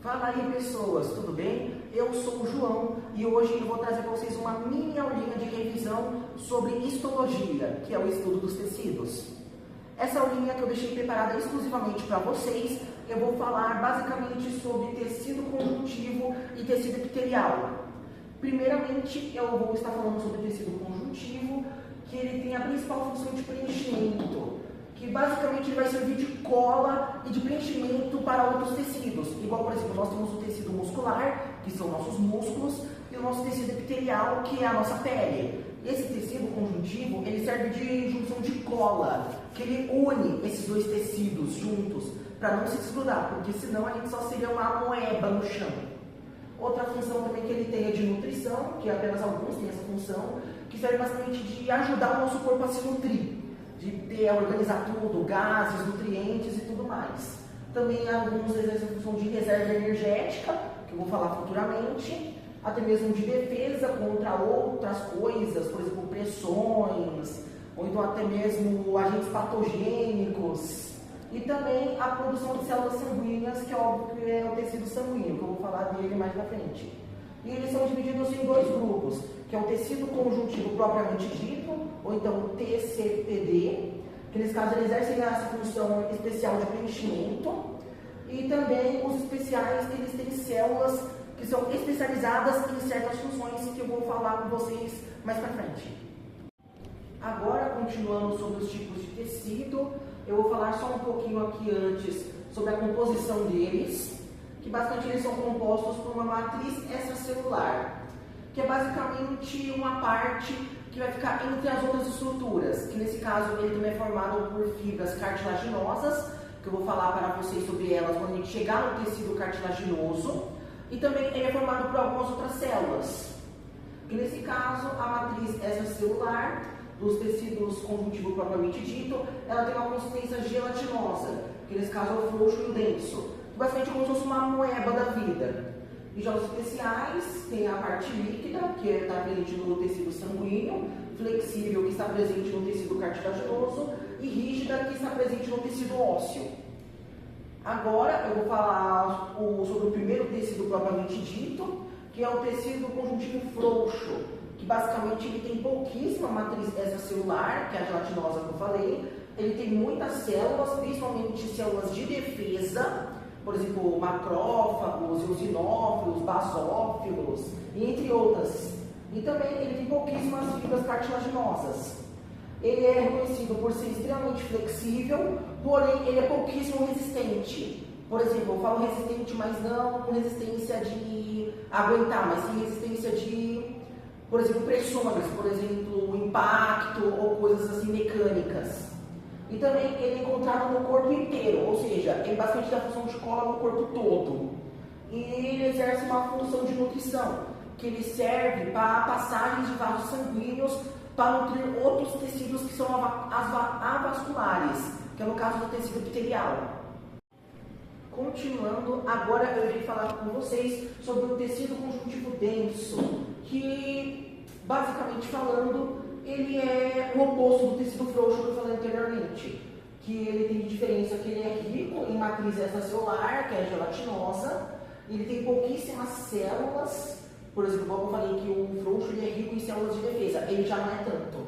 Fala aí pessoas, tudo bem? Eu sou o João e hoje eu vou trazer para vocês uma mini aulinha de revisão sobre histologia, que é o estudo dos tecidos. Essa aulinha que eu deixei preparada exclusivamente para vocês, eu vou falar basicamente sobre tecido conjuntivo e tecido epitelial. Primeiramente, eu vou estar falando sobre tecido conjuntivo, que ele tem a principal função de preenchimento, que basicamente vai servir de cola e de preenchimento para outros tecidos. Igual, por exemplo, nós temos o tecido muscular, que são nossos músculos, e o nosso tecido epitelial, que é a nossa pele. Esse tecido conjuntivo, ele serve de junção de cola, que ele une esses dois tecidos juntos, para não se desgrudar, porque senão a gente só seria uma moeba no chão. Outra função também que ele tem é de nutrição, que apenas alguns têm essa função, que serve bastante de ajudar o nosso corpo a se nutrir, de organizar tudo, gases, nutrientes e tudo mais. Também alguns exercem a função de reserva energética, que eu vou falar futuramente, até mesmo de defesa contra outras coisas, por exemplo, pressões, ou então até mesmo agentes patogênicos. E também a produção de células sanguíneas, que é óbvio que é o tecido sanguíneo, que eu vou falar dele mais pra frente. E eles são divididos em dois grupos, que é o tecido conjuntivo propriamente dito, ou então o TCPD, que nesse caso eles exercem essa função especial de preenchimento, e também os especiais, que eles têm células que são especializadas em certas funções, que eu vou falar com vocês mais pra frente. Agora, continuando sobre os tipos de tecido, eu vou falar só um pouquinho aqui antes sobre a composição deles, que basicamente eles são compostos por uma matriz extracelular, que é basicamente uma parte que vai ficar entre as outras estruturas, que nesse caso ele também é formado por fibras cartilaginosas, que eu vou falar para vocês sobre elas quando a gente chegar no tecido cartilaginoso, e também ele é formado por algumas outras células, que nesse caso a matriz extracelular dos tecidos conjuntivo propriamente dito, ela tem uma consistência gelatinosa, que nesse caso é o frouxo e o denso, basicamente como se fosse uma moeba da vida. E já os especiais tem a parte líquida, que está presente no tecido sanguíneo, flexível, que está presente no tecido cartilaginoso, e rígida, que está presente no tecido ósseo. Agora eu vou falar sobre o primeiro tecido propriamente dito, que é o tecido conjuntivo frouxo, que basicamente ele tem pouquíssima matriz extracelular, que é a gelatinosa que eu falei. Ele tem muitas células, principalmente células de defesa, por exemplo, macrófagos, eosinófilos, basófilos, entre outras. E também ele tem pouquíssimas fibras cartilaginosas. Ele é reconhecido por ser extremamente flexível, porém ele é pouquíssimo resistente. Por exemplo, eu falo resistente, mas não resistência de aguentar, mas sim resistência de, por exemplo, pressões, por exemplo, impacto ou coisas assim mecânicas. E também ele é encontrado no corpo inteiro, ou seja, ele basicamente tem a função de cola no corpo todo. E ele exerce uma função de nutrição, que ele serve para passagens de vasos sanguíneos para nutrir outros tecidos que são avasculares, que é no caso do tecido epitelial. Continuando, agora eu irei falar com vocês sobre o tecido conjuntivo denso, que, basicamente falando, ele é o oposto do tecido frouxo que eu falei anteriormente, que ele tem de diferença que ele é rico em matriz extracelular, que é gelatinosa, ele tem pouquíssimas células, por exemplo, como eu falei que o frouxo ele é rico em células de defesa, ele já não é tanto,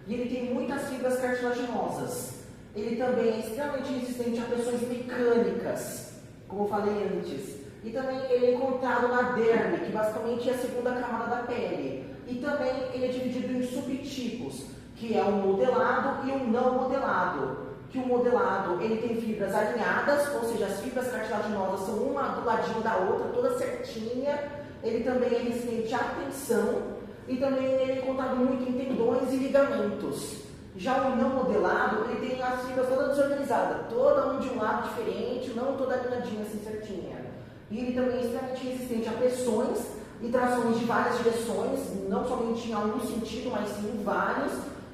e ele tem muitas fibras cartilaginosas, ele também é extremamente resistente a pressões mecânicas, como eu falei antes, e também ele é encontrado na derme, que basicamente é a segunda camada da pele. E também ele é dividido em subtipos, que é o modelado e o não modelado. Que o modelado ele tem fibras alinhadas, ou seja, as fibras cartilaginosas são uma do ladinho da outra, toda certinha. Ele também é resistente à tensão e também ele é encontrado muito em tendões e ligamentos. Já o não modelado, ele tem as fibras todas desorganizadas, toda um de um lado diferente, não toda alinhadinha assim certinha. E ele também é extremamente resistente a pressões e trações de várias direções, não somente em algum sentido, mas sim em vários.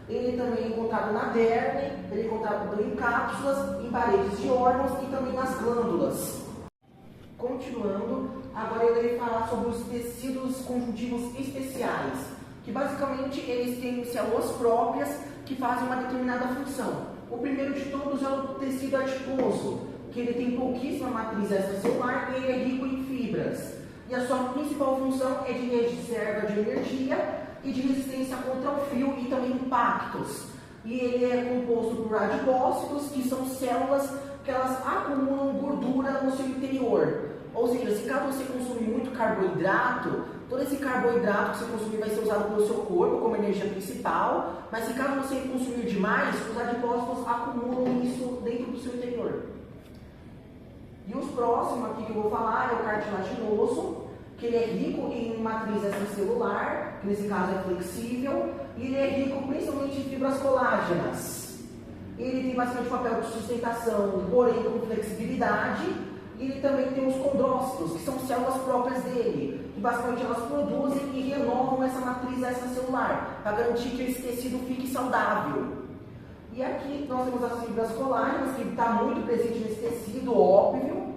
Ele também é encontrado na derme, ele é encontrado em cápsulas, em paredes de órgãos e também nas glândulas. Continuando, agora eu irei falar sobre os tecidos conjuntivos especiais, que basicamente eles têm células próprias que fazem uma determinada função. O primeiro de todos é o tecido adiposo, que ele tem pouquíssima matriz extracelular e ele é rico em fibras. E a sua principal função é de reserva de energia e de resistência contra o frio e também impactos. E ele é composto por adipócitos, que são células que elas acumulam gordura no seu interior. Ou seja, se caso você consumir muito carboidrato, todo esse carboidrato que você consumir vai ser usado pelo seu corpo como energia principal, mas se caso você consumir demais, os adipócitos acumulam isso dentro do seu interior. E os próximos aqui que eu vou falar é o cartilaginoso, que ele é rico em matriz extracelular, que nesse caso é flexível, e ele é rico principalmente em fibras colágenas. Ele tem bastante papel de sustentação, porém com flexibilidade. E ele também tem os condrócitos, que são células próprias dele, que basicamente elas produzem e renovam essa matriz extracelular, para garantir que esse tecido fique saudável. E aqui nós temos as fibras colágenas, que está muito presente nesse tecido, óbvio,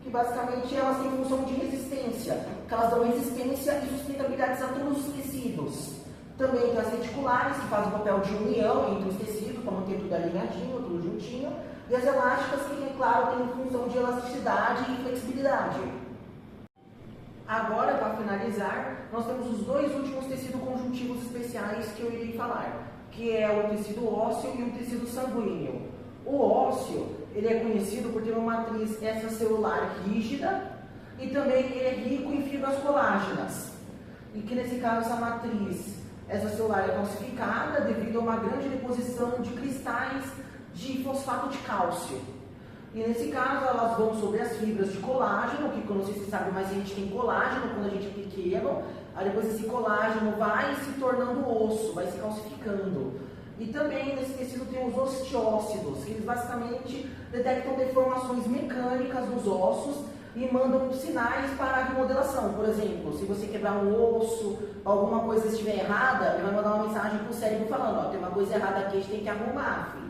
que basicamente elas têm função de resistência, que elas dão resistência e sustentabilidade a todos os tecidos. Também tem as reticulares, que fazem o papel de união entre os tecidos, para manter tudo alinhadinho, tudo juntinho. E as elásticas, que, é claro, têm função de elasticidade e flexibilidade. Agora, para finalizar, nós temos os dois últimos tecidos conjuntivos especiais que eu irei falar, que é o tecido ósseo e o tecido sanguíneo. O ósseo, ele é conhecido por ter uma matriz extracelular rígida e também ele é rico em fibras colágenas. E que, nesse caso, essa matriz extracelular é calcificada devido a uma grande deposição de cristais de fosfato de cálcio. E nesse caso elas vão sobre as fibras de colágeno, que não sei se você sabe, mas a gente tem colágeno quando a gente é pequeno, aí depois esse colágeno vai se tornando osso, vai se calcificando. E também nesse tecido tem os osteócidos, que eles basicamente detectam deformações mecânicas dos ossos e mandam sinais para a remodelação. Por exemplo, se você quebrar um osso, alguma coisa estiver errada, ele vai mandar uma mensagem para o cérebro falando, ó, tem uma coisa errada aqui, a gente tem que arrumar, filho.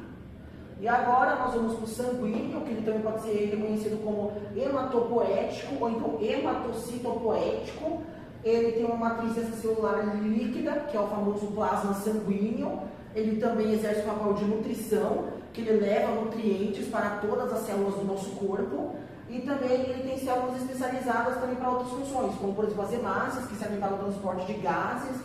E agora nós vamos para o sanguíneo, que ele também pode ser reconhecido como hematopoético ou então hematocitopoético. Ele tem uma matriz extracelular líquida, que é o famoso plasma sanguíneo. Ele também exerce o papel de nutrição, que ele leva nutrientes para todas as células do nosso corpo. E também ele tem células especializadas também para outras funções, como por exemplo as hemácias, que servem para o transporte de gases,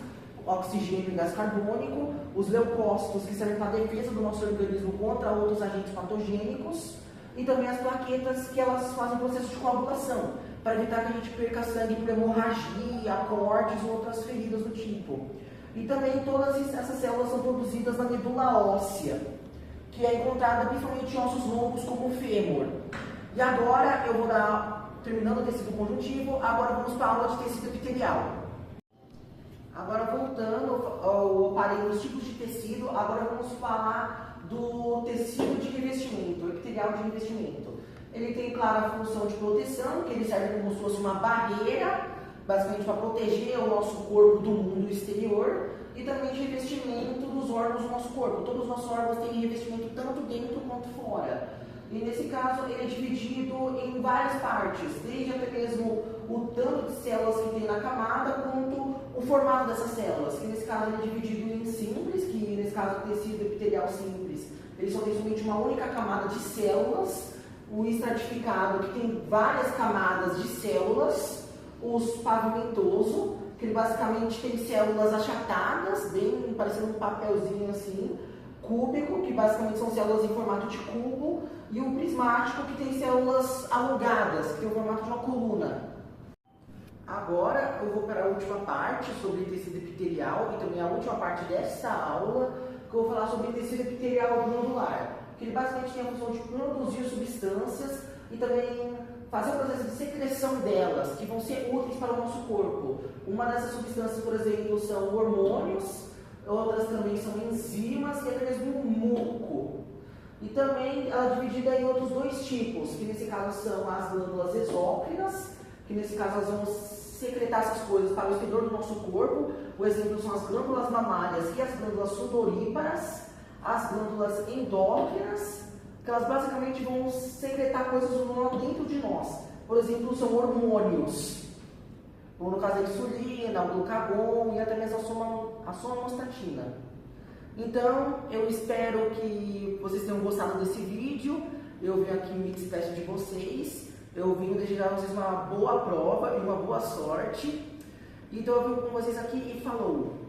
oxigênio e gás carbônico, os leucócitos, que servem para a defesa do nosso organismo contra outros agentes patogênicos, e também as plaquetas, que elas fazem o processo de coagulação, para evitar que a gente perca sangue por hemorragia, cortes ou outras feridas do tipo. E também todas essas células são produzidas na medula óssea, que é encontrada principalmente em ossos longos como o fêmur. E agora eu vou dar, terminando o tecido conjuntivo, agora vamos para a aula de tecido epitelial. Agora voltando ao aparelho dos tipos de tecido, agora vamos falar do tecido de revestimento, epitelial de revestimento. Ele tem clara função de proteção, que ele serve como se fosse uma barreira, basicamente para proteger o nosso corpo do mundo exterior, e também de revestimento dos órgãos do nosso corpo. Todos os nossos órgãos têm revestimento tanto dentro quanto fora. E nesse caso ele é dividido em várias partes, desde até mesmo o tanto de células que tem na camada, quanto o formato dessas células, que nesse caso ele é dividido em simples, que nesse caso o tecido epitelial simples, ele só tem somente uma única camada de células, o estratificado, que tem várias camadas de células, os pavimentoso, que ele basicamente tem células achatadas, bem parecendo um papelzinho assim, cúbico, que basicamente são células em formato de cubo, e o prismático, que tem células alongadas, que tem o formato de uma coluna. Agora eu vou para a última parte sobre tecido epitelial, e também a última parte desta aula, que eu vou falar sobre tecido epitelial glandular, que ele basicamente tem a função de produzir substâncias e também fazer o processo de secreção delas, que vão ser úteis para o nosso corpo. Uma dessas substâncias, por exemplo, são hormônios, outras também são enzimas e até mesmo muco. E também ela é dividida em outros dois tipos, que nesse caso são as glândulas exócrinas, que nesse caso elas vão secretar essas coisas para o exterior do nosso corpo. O exemplo são as glândulas mamárias e as glândulas sudoríparas, as glândulas endócrinas, que elas basicamente vão secretar coisas dentro de nós. Por exemplo, são hormônios, como no caso da insulina, o glucagon e até mesmo a somatostatina. Então, eu espero que vocês tenham gostado desse vídeo eu vim aqui me despeço de vocês, eu vim desejar a vocês uma boa prova e uma boa sorte. Então eu vim com vocês aqui e falou!